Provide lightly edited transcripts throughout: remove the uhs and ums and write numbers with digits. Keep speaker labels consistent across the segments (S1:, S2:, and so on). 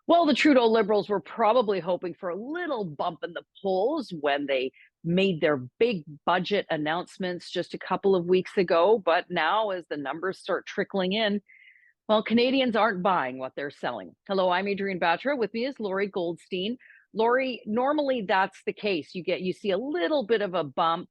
S1: Well, the Trudeau Liberals were probably hoping for a little bump in the polls when they made their big budget announcements just a couple of weeks ago. But now, as the numbers start trickling in, well, Canadians aren't buying what they're selling. Hello, I'm Adrienne Batra. With me is Lorrie Goldstein. Lorrie, normally that's the case. You see a little bit of a bump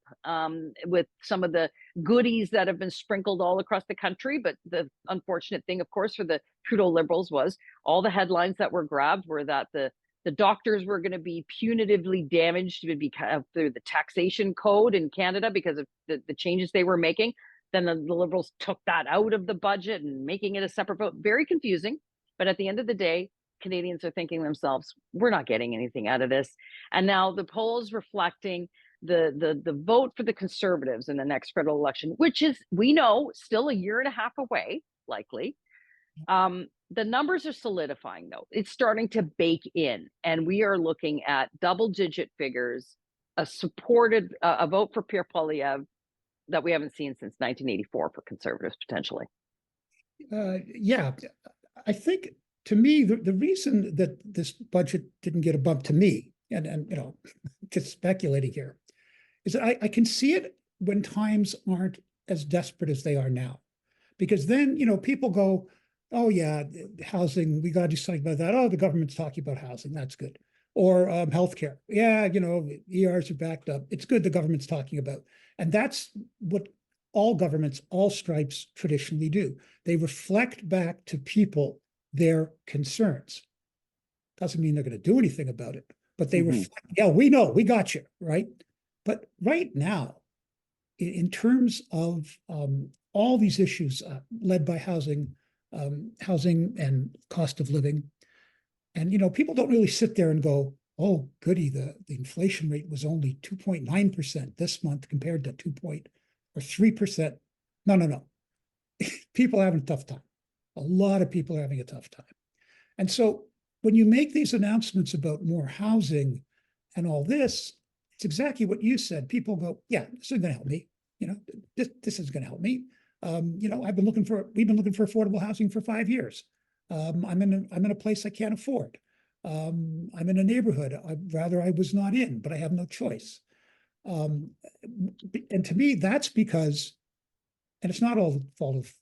S1: with some of the goodies that have been sprinkled all across the country. But the unfortunate thing, of course, for the Trudeau Liberals was all the headlines that were grabbed were that the doctors were going to be punitively damaged through the taxation code in Canada because of the changes they were making. Then the Liberals took that out of the budget and making it a separate vote. Very confusing. But at the end of the day, Canadians are thinking to themselves, we're not getting anything out of this. And now the polls reflecting the vote for the Conservatives in the next federal election, which is, we know, still a year and a half away, likely. The numbers are solidifying, though. It's starting to bake in, and we are looking at double-digit figures, a vote for Pierre Poilievre that we haven't seen since 1984 for Conservatives, potentially.
S2: Yeah, I think, to me, the reason that this budget didn't get a bump to me, and just speculating here, is that I can see it when times aren't as desperate as they are now. Because then, people go, oh yeah, housing, we got to do something about that. Oh, the government's talking about housing, that's good. Or healthcare. Yeah, ERs are backed up. It's good the government's talking about. And that's what all governments, all stripes traditionally do. They reflect back to people their concerns. Doesn't mean they're going to do anything about it, but they reflect, yeah, we know, we got you, right? But right now, in terms of all these issues led by housing and cost of living, and people don't really sit there and go, oh, goody, the inflation rate was only 2.9% this month compared to 3%. No. People are having a tough time. A lot of people are having a tough time. And so when you make these announcements about more housing and all this, it's exactly what you said. People go, yeah, this is going to help me. This is going to help me. we've been looking for affordable housing for 5 years. I'm in a place I can't afford. I'm in a neighborhood I was not in, but I have no choice. And to me, that's because, and it's not all the fault of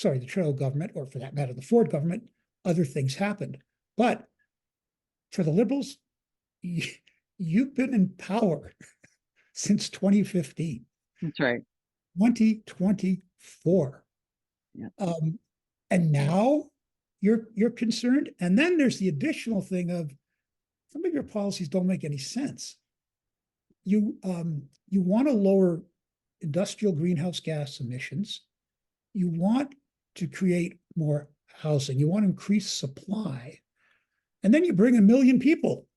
S2: the Trudeau government, or for that matter, the Ford government. Other things happened, but for the Liberals, you've been in power since 2015.
S1: That's right.
S2: 2024.
S1: Yeah.
S2: And now you're concerned. And then there's the additional thing of some of your policies don't make any sense. You want to lower industrial greenhouse gas emissions. You want to create more housing. You want to increase supply. And then you bring 1 million people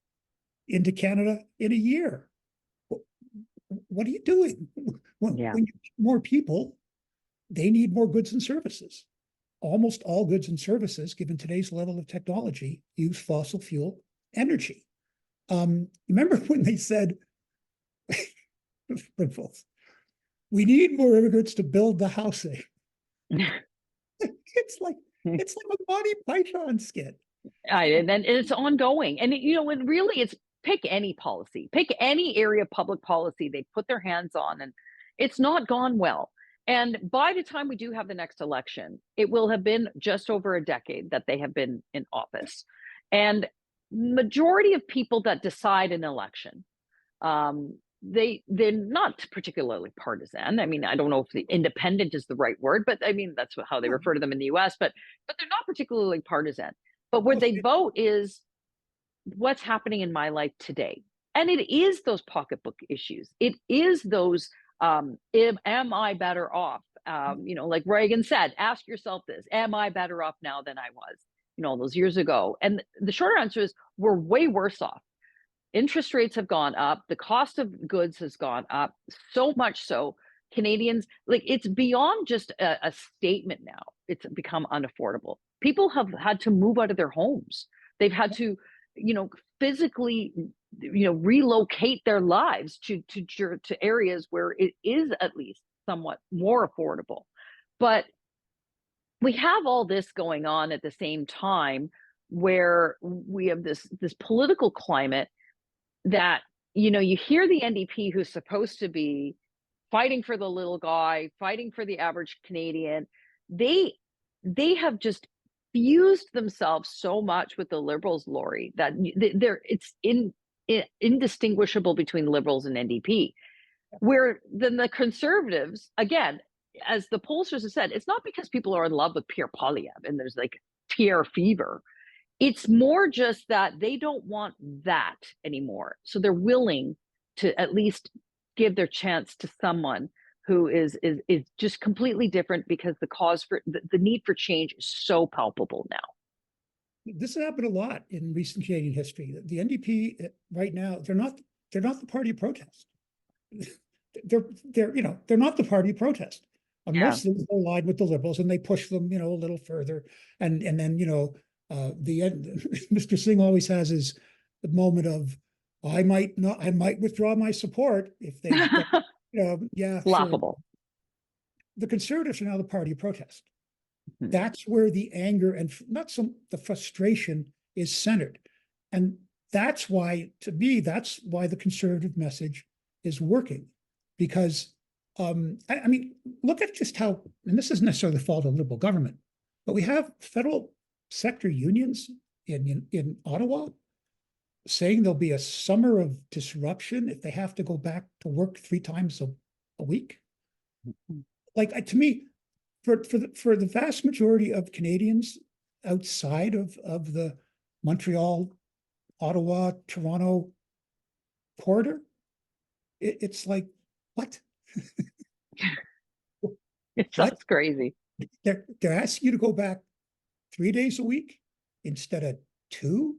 S2: into Canada in a year. What are you doing? When you need more people, they need more goods and services. Almost all goods and services, given today's level of technology, use fossil fuel energy. Remember when they said, we need more immigrants to build the housing? It's like a Monty Python skit.
S1: And it's ongoing. And and really it's pick any policy, pick any area of public policy they put their hands on, and it's not gone well. And by the time we do have the next election, it will have been just over a decade that they have been in office. And majority of people that decide an election, they're not particularly partisan. I mean, I don't know if the independent is the right word, but I mean, that's how they refer to them in the US, but they're not particularly partisan. But where they vote is what's happening in my life today. And it is those pocketbook issues. It is those, am I better off? Like Reagan said, ask yourself this, am I better off now than I was, all those years ago? And the short answer is we're way worse off. Interest rates have gone up. The cost of goods has gone up, so much so Canadians, it's beyond just a statement now. It's become unaffordable. People have had to move out of their homes. They've had to, physically, relocate their lives to areas where it is at least somewhat more affordable. But we have all this going on at the same time where we have this political climate that, you hear the NDP who's supposed to be fighting for the little guy, fighting for the average Canadian. They have just fused themselves so much with the Liberals, Lorrie, that it's indistinguishable between Liberals and NDP. Where then the Conservatives, again, as the pollsters have said, it's not because people are in love with Pierre Poilievre and there's like Pierre fever. It's more just that they don't want that anymore. So they're willing to at least give their chance to someone who is just completely different, because the cause for the need for change is so palpable now.
S2: This has happened a lot in recent Canadian history. The NDP right now, they're not the party of protest. They're not the party of protest. Most of them aligned with the Liberals, and they push them, a little further. And then, the end, Mr. Singh always has his the moment of, I might withdraw my support if they,
S1: Laughable.
S2: Sure. The Conservatives are now the party of protest. Mm-hmm. That's where the anger and the frustration is centered. And that's why, to me, that's why the Conservative message is working. Because, I mean, look at just how, and this isn't necessarily the fault of Liberal government, but we have federal sector unions in Ottawa saying there'll be a summer of disruption if they have to go back to work 3 times a week. Mm-hmm. Like, to me, for the vast majority of Canadians outside of the Montreal, Ottawa, Toronto corridor, it's like, what?
S1: It sounds crazy.
S2: They're asking you to go back 3 days a week instead of 2.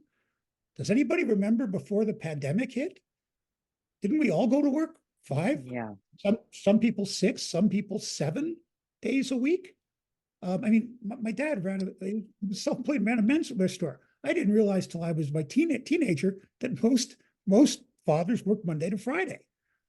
S2: Does anybody remember before the pandemic hit? Didn't we all go to work 5?
S1: Yeah.
S2: Some people 6, some people 7 days a week. I mean, my dad ran a menswear store. I didn't realize till I was my teenager that most fathers work Monday to Friday.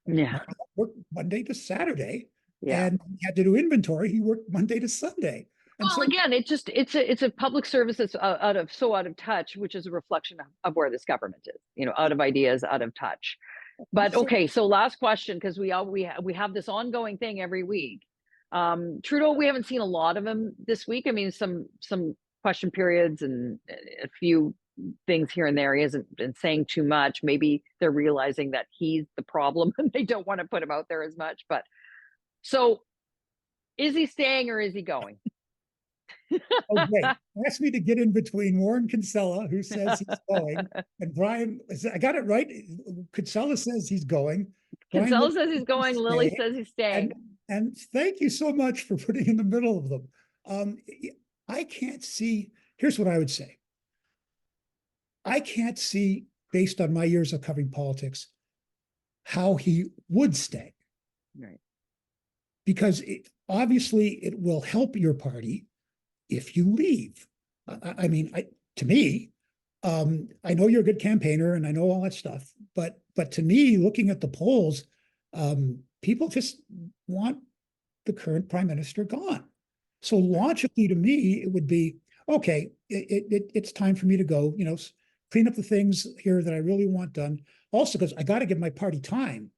S1: Yeah.
S2: Worked Monday to Saturday.
S1: Yeah.
S2: And he had to do inventory. He worked Monday to Sunday. And
S1: well, again, it's a public service that's out of touch, which is a reflection of where this government is. Out of ideas, out of touch. But okay, so last question, because we have this ongoing thing every week. Trudeau, we haven't seen a lot of him this week. I mean, some question periods and a few things here and there. He hasn't been saying too much. Maybe they're realizing that he's the problem and they don't want to put him out there as much. But so, is he staying or is he going?
S2: Okay, ask me to get in between Warren Kinsella, who says he's going, and Brian. I got it right. Kinsella says he's going.
S1: Kinsella says he's going. Lily says he's staying.
S2: And thank you so much for putting in the middle of them. I can't see. Here's what I would say. I can't see, based on my years of covering politics, how he would stay.
S1: Right.
S2: Because obviously it will help your party if you leave. I mean, to me, I know you're a good campaigner and I know all that stuff, but to me, looking at the polls, people just want the current prime minister gone. So logically, to me, it would be, okay, it's time for me to go, clean up the things here that I really want done. Also, because I got to give my party time.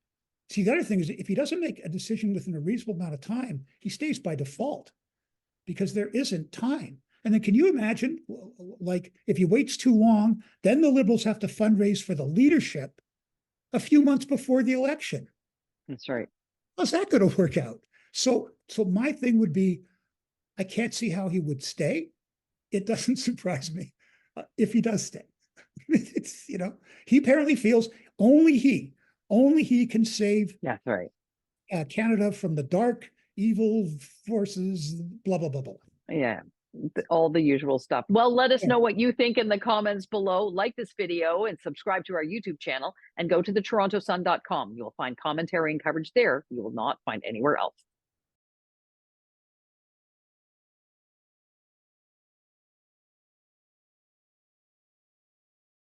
S2: See, the other thing is, if he doesn't make a decision within a reasonable amount of time, he stays by default because there isn't time. And then can you imagine, like, if he waits too long, then the Liberals have to fundraise for the leadership a few months before the election.
S1: That's right.
S2: How's that going to work out? So my thing would be, I can't see how he would stay. It doesn't surprise me if he does stay. It's, he apparently feels only he can save
S1: That's right.
S2: Canada from the dark, evil forces, blah, blah, blah, blah.
S1: Yeah, all the usual stuff. Well, let us know what you think in the comments below. Like this video and subscribe to our YouTube channel and go to the TorontoSun.com. You'll find commentary and coverage there you will not find anywhere else.